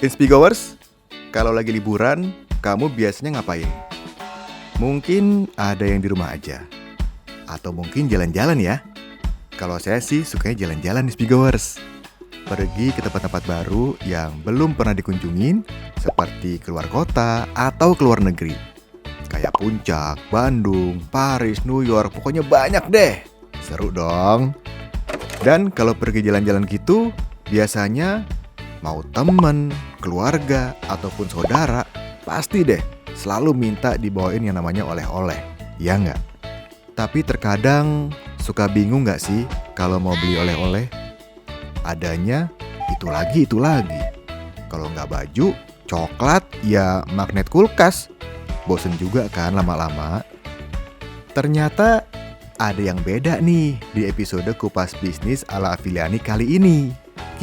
Inspigoers, kalau lagi liburan, kamu biasanya ngapain? Mungkin ada yang di rumah aja, atau mungkin jalan-jalan ya. Kalau saya sih sukanya jalan-jalan Inspigoers. Pergi ke tempat-tempat baru yang belum pernah dikunjungin, seperti keluar kota atau keluar negeri. Kayak Puncak, Bandung, Paris, New York, pokoknya banyak deh. Seru dong. Dan kalau pergi jalan-jalan gitu, biasanya mau temen, keluarga, ataupun saudara, pasti deh selalu minta dibawain yang namanya oleh-oleh, ya nggak? Tapi terkadang suka bingung nggak sih kalau mau beli oleh-oleh? Adanya itu lagi. Kalau nggak baju, coklat, ya magnet kulkas. Bosen juga kan lama-lama. Ternyata ada yang beda nih di episode Kupas Bisnis ala Afiliani kali ini.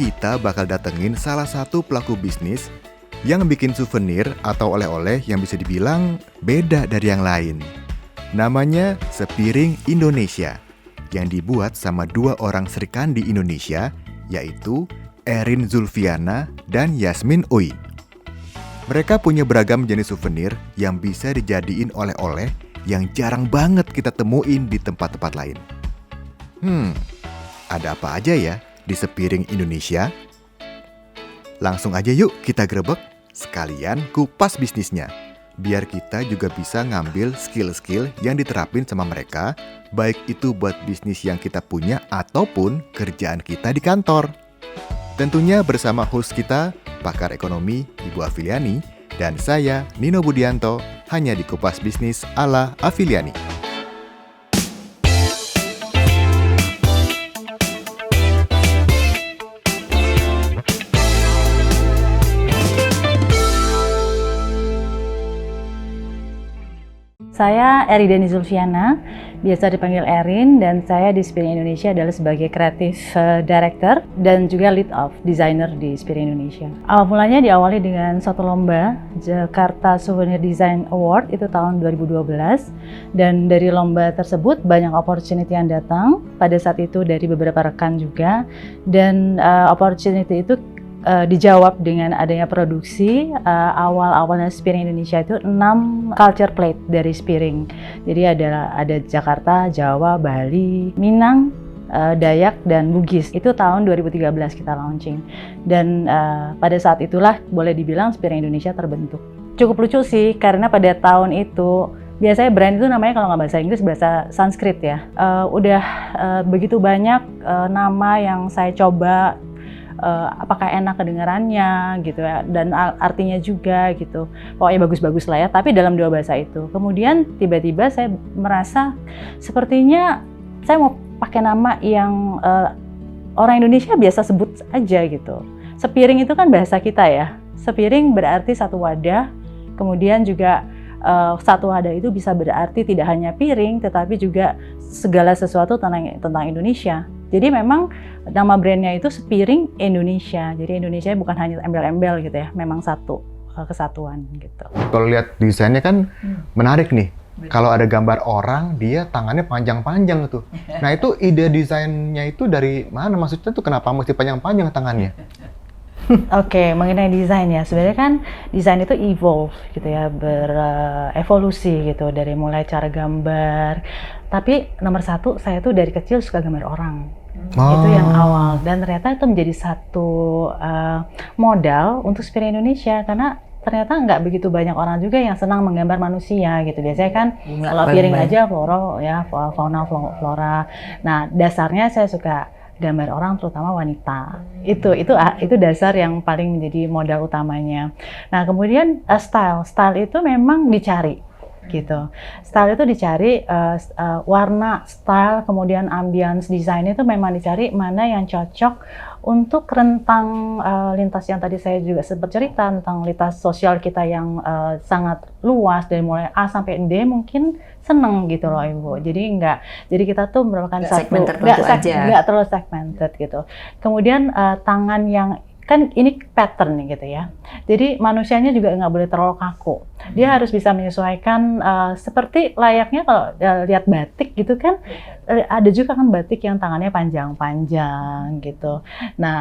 Kita bakal datengin salah satu pelaku bisnis yang bikin souvenir atau oleh-oleh yang bisa dibilang beda dari yang lain. Namanya Sepiring Indonesia, yang dibuat sama 2 orang Srikandi Indonesia, yaitu Erin Zulfiana dan Yasmin Ui. Mereka punya beragam jenis souvenir yang bisa dijadiin oleh-oleh yang jarang banget kita temuin di tempat-tempat lain. Ada apa aja ya di Sepiring Indonesia? Langsung aja yuk kita grebek, sekalian kupas bisnisnya. Biar kita juga bisa ngambil skill-skill yang diterapin sama mereka, baik itu buat bisnis yang kita punya ataupun kerjaan kita di kantor. Tentunya bersama host kita, pakar ekonomi Ibu Afiliani, dan saya Nino Budianto, hanya di Kupas Bisnis ala Afiliani. Saya Erin Zulfiana, biasa dipanggil Erin, dan saya di Sepiring Indonesia adalah sebagai Creative Director dan juga Lead of Designer di Sepiring Indonesia. Awal mulanya diawali dengan suatu lomba Jakarta Souvenir Design Award itu tahun 2012, dan dari lomba tersebut banyak opportunity yang datang pada saat itu dari beberapa rekan juga, dan opportunity itu dijawab dengan adanya produksi awal-awalnya Sepiring Indonesia itu 6 culture plate dari Sepiring. Jadi ada Jakarta, Jawa, Bali, Minang, Dayak, dan Bugis. Itu tahun 2013 kita launching. Dan pada saat itulah boleh dibilang Sepiring Indonesia terbentuk. Cukup lucu sih, karena pada tahun itu biasanya brand itu namanya kalau nggak bahasa Inggris, bahasa Sanskrit ya. Udah begitu banyak nama yang saya coba, apakah enak kedengarannya gitu ya, dan artinya juga gitu, pokoknya bagus-bagus lah ya, tapi dalam 2 bahasa itu. Kemudian tiba-tiba saya merasa sepertinya saya mau pakai nama yang orang Indonesia biasa sebut aja gitu. Sepiring itu kan bahasa kita ya, sepiring berarti satu wadah, kemudian juga satu wadah itu bisa berarti tidak hanya piring, tetapi juga segala sesuatu tentang Indonesia. Jadi memang nama brandnya itu Sepiring Indonesia. Jadi Indonesia bukan hanya embel-embel gitu ya, memang satu kesatuan gitu. Kalau lihat desainnya kan menarik nih. Kalau ada gambar orang, dia tangannya panjang-panjang tuh. Nah itu ide desainnya itu dari mana? Maksudnya tuh kenapa mesti panjang-panjang tangannya? Oke, mengenai desain ya, sebenarnya kan desain itu evolve gitu ya, berevolusi gitu, dari mulai cara gambar. Tapi nomor 1, saya tuh dari kecil suka gambar orang. Itu yang awal, dan ternyata itu menjadi satu modal untuk Sepiring Indonesia, karena ternyata nggak begitu banyak orang juga yang senang menggambar manusia gitu. Biasanya kan kalau piring aja fauna, flora. Nah, dasarnya saya suka gambar orang, terutama wanita. Itu dasar yang paling menjadi modal utamanya. Nah, kemudian style itu memang dicari gitu. Style itu dicari, warna, style, kemudian ambience desain itu memang dicari mana yang cocok untuk rentang lintas yang tadi saya juga sempat cerita tentang lintas sosial kita yang sangat luas, dari mulai A sampai D mungkin seneng gitu loh Ibu. Jadi kita tuh merupakan nggak terlalu segmented gitu. Kemudian tangan yang kan ini pattern nih gitu ya. Jadi manusianya juga nggak boleh terlalu kaku. Dia harus bisa menyesuaikan seperti layaknya kalau lihat batik gitu kan, ada juga kan batik yang tangannya panjang-panjang gitu. Nah,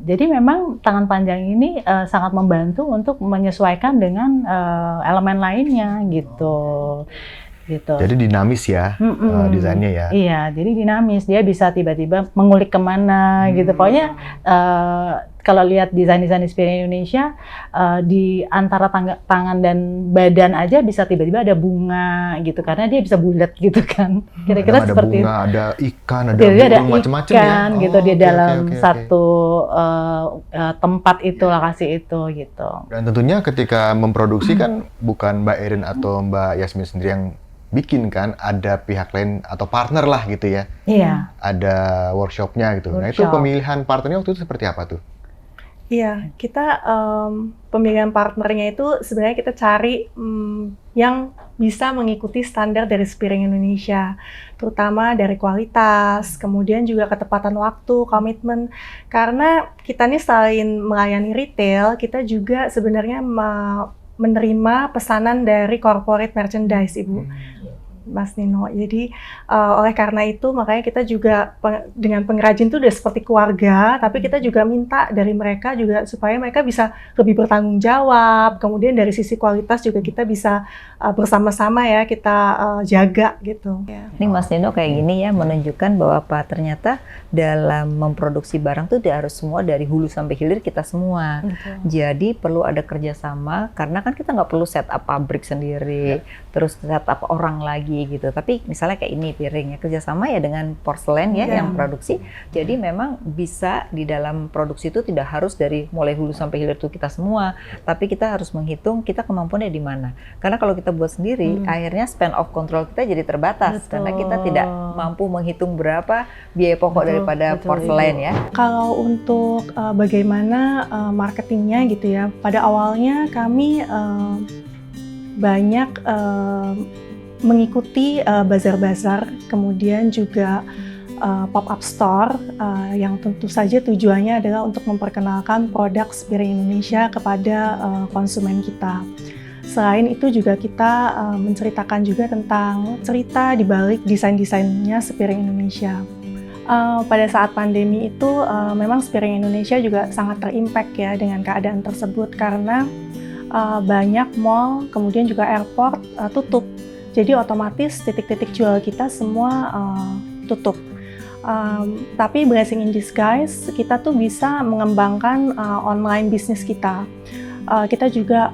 jadi memang tangan panjang ini sangat membantu untuk menyesuaikan dengan elemen lainnya gitu. Jadi dinamis ya desainnya ya. Iya, jadi dinamis. Dia bisa tiba-tiba mengulik kemana gitu. Pokoknya kalau lihat desain-desain di Spirin Indonesia, di antara tangan dan badan aja bisa tiba-tiba ada bunga gitu, karena dia bisa bulat gitu kan. Kira-kira seperti bunga, itu. ada ikan, ada Ada burung macam-macam ya. ikan gitu di dalam satu tempat itu, lokasi itu gitu. Dan tentunya ketika memproduksi kan bukan Mbak Erin atau Mbak Yasmin sendiri yang bikin kan, ada pihak lain atau partner lah gitu ya. Iya. Ada workshopnya gitu. Nah itu pemilihan partnernya waktu itu seperti apa tuh? Iya, kita pemilihan partnernya itu sebenarnya kita cari yang bisa mengikuti standar dari Spiring Indonesia, terutama dari kualitas, kemudian juga ketepatan waktu, komitmen. Karena kita nih selain melayani retail, kita juga sebenarnya menerima pesanan dari corporate merchandise, Ibu. Mas Nino. Jadi oleh karena itu makanya kita juga dengan pengrajin itu udah seperti keluarga, tapi kita juga minta dari mereka juga supaya mereka bisa lebih bertanggung jawab. Kemudian dari sisi kualitas juga kita bisa bersama-sama ya kita jaga gitu. Ini Mas Nino kayak gini ya, menunjukkan bahwa apa ternyata dalam memproduksi barang tuh dia harus semua dari hulu sampai hilir kita semua. Jadi perlu ada kerjasama, karena kan kita nggak perlu set up pabrik sendiri, terus set up orang lagi gitu. Tapi misalnya kayak ini piringnya kerjasama ya dengan porselen ya yang produksi. Jadi memang bisa di dalam produksi itu tidak harus dari mulai hulu sampai hilir itu kita semua, tapi kita harus menghitung kita kemampuannya di mana. Karena kalau kita buat sendiri, akhirnya span of control kita jadi terbatas. Karena kita tidak mampu menghitung berapa biaya pokok daripada porselen ya. Kalau untuk bagaimana marketingnya gitu ya, pada awalnya kami banyak mengikuti bazar-bazar, kemudian juga pop-up store yang tentu saja tujuannya adalah untuk memperkenalkan produk Spiring Indonesia kepada konsumen kita. Selain itu juga kita menceritakan juga tentang cerita di balik desain-desainnya Spiring Indonesia. Pada saat pandemi itu memang Spiring Indonesia juga sangat terimpact ya dengan keadaan tersebut, karena banyak mall, kemudian juga airport tutup. Jadi otomatis titik-titik jual kita semua tutup. Tapi blessing in disguise, kita tuh bisa mengembangkan online bisnis kita. Kita juga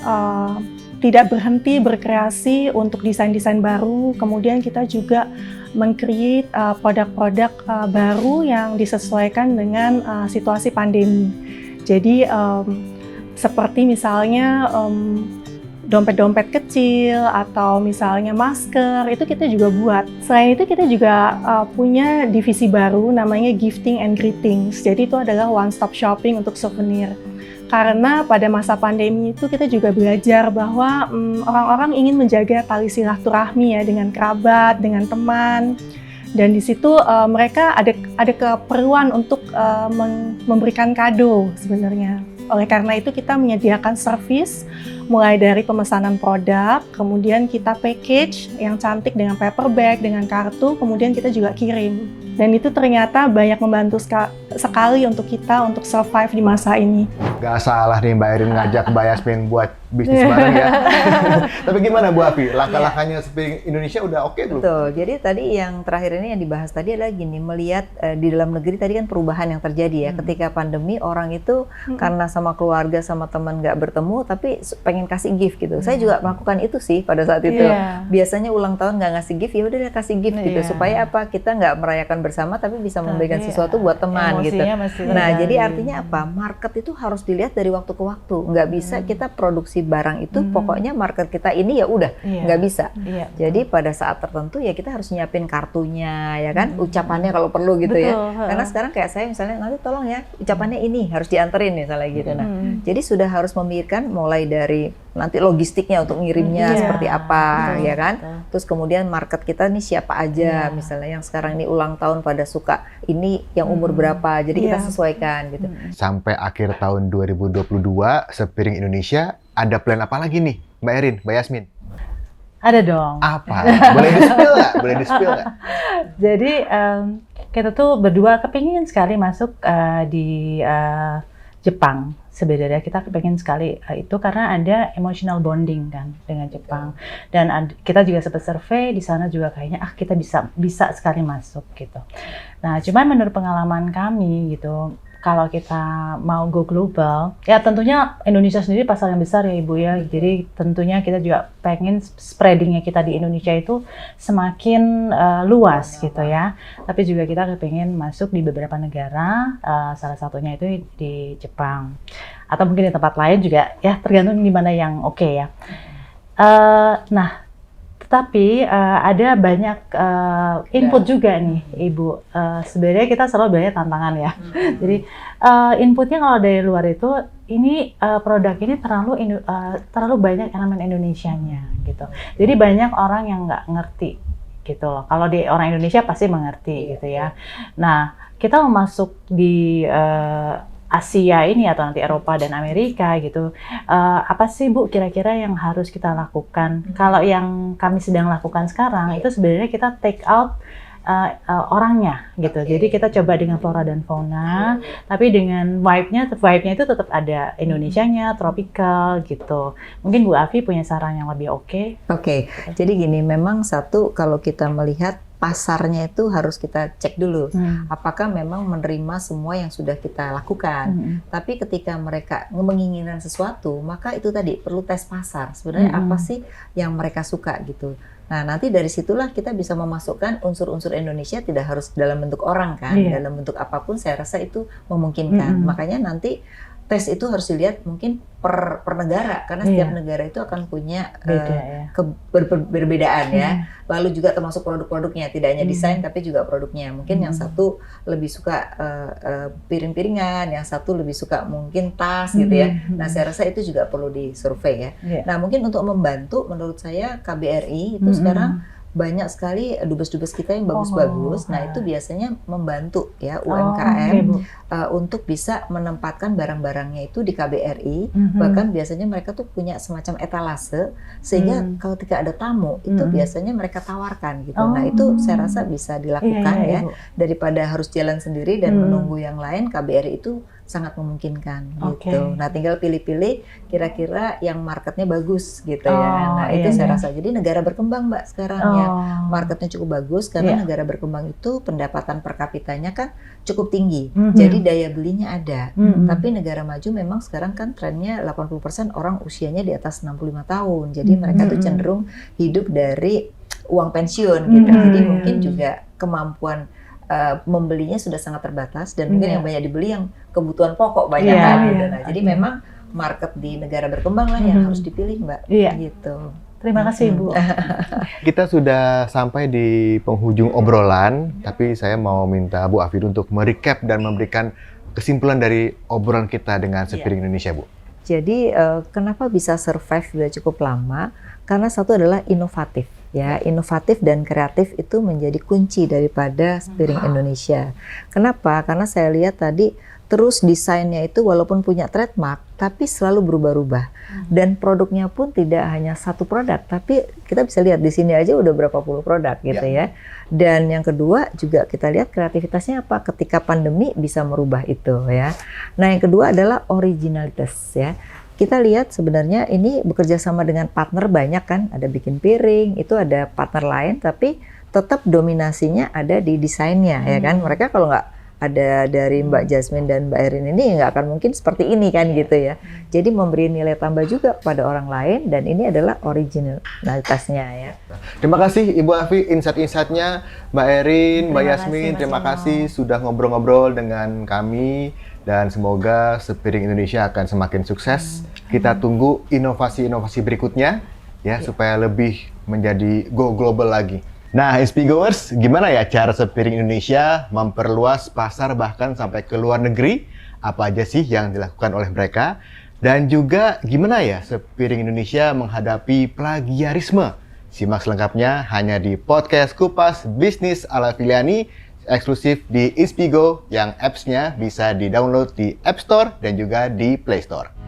tidak berhenti berkreasi untuk desain-desain baru, kemudian kita juga meng-create produk-produk baru yang disesuaikan dengan situasi pandemi. Jadi seperti misalnya dompet-dompet kecil atau misalnya masker, itu kita juga buat. Selain itu kita juga punya divisi baru namanya Gifting and Greetings. Jadi itu adalah one-stop shopping untuk souvenir. Karena pada masa pandemi itu kita juga belajar bahwa orang-orang ingin menjaga tali silaturahmi ya dengan kerabat, dengan teman. Dan di situ mereka ada keperluan untuk memberikan kado sebenarnya. Oleh karena itu kita menyediakan service mulai dari pemesanan produk, kemudian kita package yang cantik dengan paper bag, dengan kartu, kemudian kita juga kirim. Dan itu ternyata banyak membantu sekali untuk kita untuk survive di masa ini. Gak salah nih Mbak Erin ngajak Mbak Yasmin buat bisnis bareng ya. Tapi gimana Bu Afi? Langkah-langkahnya Spiring Indonesia udah oke belum? Betul. Jadi tadi yang terakhir ini yang dibahas tadi adalah gini, melihat di dalam negeri tadi kan perubahan yang terjadi ya. Ketika pandemi orang itu karena sama keluarga sama teman nggak bertemu, tapi pengen kasih gift gitu. Saya juga melakukan itu sih pada saat itu. Biasanya ulang tahun nggak ngasih gift, ya udah kasih gift gitu. Supaya apa? Kita nggak merayakan bersama, tapi bisa memberikan sesuatu buat teman gitu. Nah, jadi artinya apa? Market itu harus dilihat dari waktu ke waktu. Nggak bisa kita produksi barang itu pokoknya market kita ini ya udah, nggak bisa. Jadi pada saat tertentu ya kita harus nyiapin kartunya ya kan, ucapannya kalau perlu gitu ya. Karena sekarang kayak saya misalnya, nanti tolong ya ucapannya ini harus dianterin misalnya gitu. Nah, jadi sudah harus memikirkan mulai dari nanti logistiknya untuk ngirimnya Iya, seperti apa, betul, ya kan? betul. Terus kemudian market kita nih siapa aja, Iya. misalnya yang sekarang ini ulang tahun pada suka ini yang umur berapa, jadi kita Iya. sesuaikan gitu. Sampai akhir tahun 2022, Sepiring Indonesia ada plan apa lagi nih, Mbak Erin, Mbak Yasmin? Ada dong. Apa? Boleh di-spill nggak? Boleh di-spill nggak? Jadi kita tuh berdua kepingin sekali masuk di Jepang. Sebenarnya kita kepingin sekali itu karena ada emotional bonding kan dengan Jepang. Dan kita juga sempat survei di sana juga kayaknya kita bisa sekali masuk gitu. Nah, cuman menurut pengalaman kami gitu, kalau kita mau go global, ya tentunya Indonesia sendiri pasar yang besar ya Ibu ya. Jadi tentunya kita juga pengen spreadingnya kita di Indonesia itu semakin luas gitu ya. Tapi juga kita pengen masuk di beberapa negara, salah satunya itu di Jepang. Atau mungkin di tempat lain juga, ya tergantung di mana yang oke ya. Nah, tetapi ada banyak input juga nih Ibu. Sebenarnya kita selalu banyak tantangan ya. Jadi inputnya kalau dari luar itu ini produk ini terlalu banyak elemen Indonesianya gitu. Jadi banyak orang yang nggak ngerti gitu loh. Kalau di orang Indonesia pasti mengerti gitu ya. Nah, kita mau masuk di Asia ini atau nanti Eropa dan Amerika gitu, apa sih Bu kira-kira yang harus kita lakukan? Kalau yang kami sedang lakukan sekarang itu sebenarnya kita take out orangnya gitu. Jadi kita coba dengan flora dan fauna, tapi dengan vibe-nya itu tetap ada Indonesianya, tropical gitu. Mungkin Bu Afi punya saran yang lebih oke. Oke, jadi gini, memang satu kalau kita melihat pasarnya itu harus kita cek dulu, apakah memang menerima semua yang sudah kita lakukan. Tapi ketika mereka menginginkan sesuatu, maka itu tadi perlu tes pasar. Sebenarnya apa sih yang mereka suka gitu. Nah, nanti dari situlah kita bisa memasukkan unsur-unsur Indonesia, tidak harus dalam bentuk orang kan, dalam bentuk apapun saya rasa itu memungkinkan. Makanya nanti tes itu harus dilihat mungkin per negara, karena setiap negara itu akan punya perbedaan ya. Lalu juga termasuk produk-produknya, tidak hanya desain tapi juga produknya. Mungkin yang satu lebih suka piring-piringan, yang satu lebih suka mungkin tas gitu ya. Nah, saya rasa itu juga perlu disurvei ya. Nah, mungkin untuk membantu menurut saya KBRI itu sekarang banyak sekali dubes-dubes kita yang bagus-bagus. Nah, itu biasanya membantu ya UMKM untuk bisa menempatkan barang-barangnya itu di KBRI. Bahkan biasanya mereka tuh punya semacam etalase sehingga kalau ketika ada tamu itu biasanya mereka tawarkan gitu. Nah, itu saya rasa bisa dilakukan ya. Daripada harus jalan sendiri dan menunggu yang lain, KBRI itu sangat memungkinkan gitu. Nah, tinggal pilih-pilih kira-kira yang marketnya bagus gitu ya. Nah, itu saya rasa. Jadi negara berkembang Mbak sekarang ya. Marketnya cukup bagus karena negara berkembang itu pendapatan per kapitanya kan cukup tinggi. Jadi daya belinya ada. Tapi negara maju memang sekarang kan trennya 80% orang usianya di atas 65 tahun. Jadi mereka tuh cenderung hidup dari uang pensiun gitu. Jadi mungkin juga kemampuan membelinya sudah sangat terbatas dan mungkin yang banyak dibeli yang kebutuhan pokok banyak kan gitu. Nah, jadi memang market di negara berkembang lah yang harus dipilih Mbak. Gitu. Terima kasih Ibu. Kita sudah sampai di penghujung obrolan, tapi saya mau minta Bu Afi untuk merecap dan memberikan kesimpulan dari obrolan kita dengan Sepiring Indonesia, Bu. Jadi kenapa bisa survive sudah cukup lama? Karena satu adalah inovatif. Ya, inovatif dan kreatif itu menjadi kunci daripada Sepiring Indonesia. Kenapa? Karena saya lihat tadi terus desainnya itu walaupun punya trademark, tapi selalu berubah-ubah. Dan produknya pun tidak hanya satu produk, tapi kita bisa lihat di sini aja udah berapa puluh produk gitu ya. Dan yang kedua juga kita lihat kreativitasnya apa ketika pandemi bisa merubah itu ya. Nah, yang kedua adalah originalitas ya. Kita lihat sebenarnya ini bekerja sama dengan partner banyak kan, ada bikin piring, itu ada partner lain, tapi tetap dominasinya ada di desainnya ya kan. Mereka kalau nggak ada dari Mbak Jasmine dan Mbak Erin ini nggak akan mungkin seperti ini kan gitu ya. Jadi memberi nilai tambah juga kepada orang lain dan ini adalah originalitasnya ya. Terima kasih Ibu Afi insight-insightnya, Mbak Erin, Mbak Yasmin, terima kasih sudah ngobrol-ngobrol dengan kami. Dan semoga Sepiring Indonesia akan semakin sukses. Kita tunggu inovasi-inovasi berikutnya ya supaya lebih menjadi go global lagi. Nah, SPGoers, gimana ya cara Sepiring Indonesia memperluas pasar bahkan sampai ke luar negeri? Apa aja sih yang dilakukan oleh mereka? Dan juga gimana ya Sepiring Indonesia menghadapi plagiarisme? Simak selengkapnya hanya di podcast Kupas Bisnis ala Filiani, eksklusif di Inspigo yang apps-nya bisa di-download di App Store dan juga di Play Store.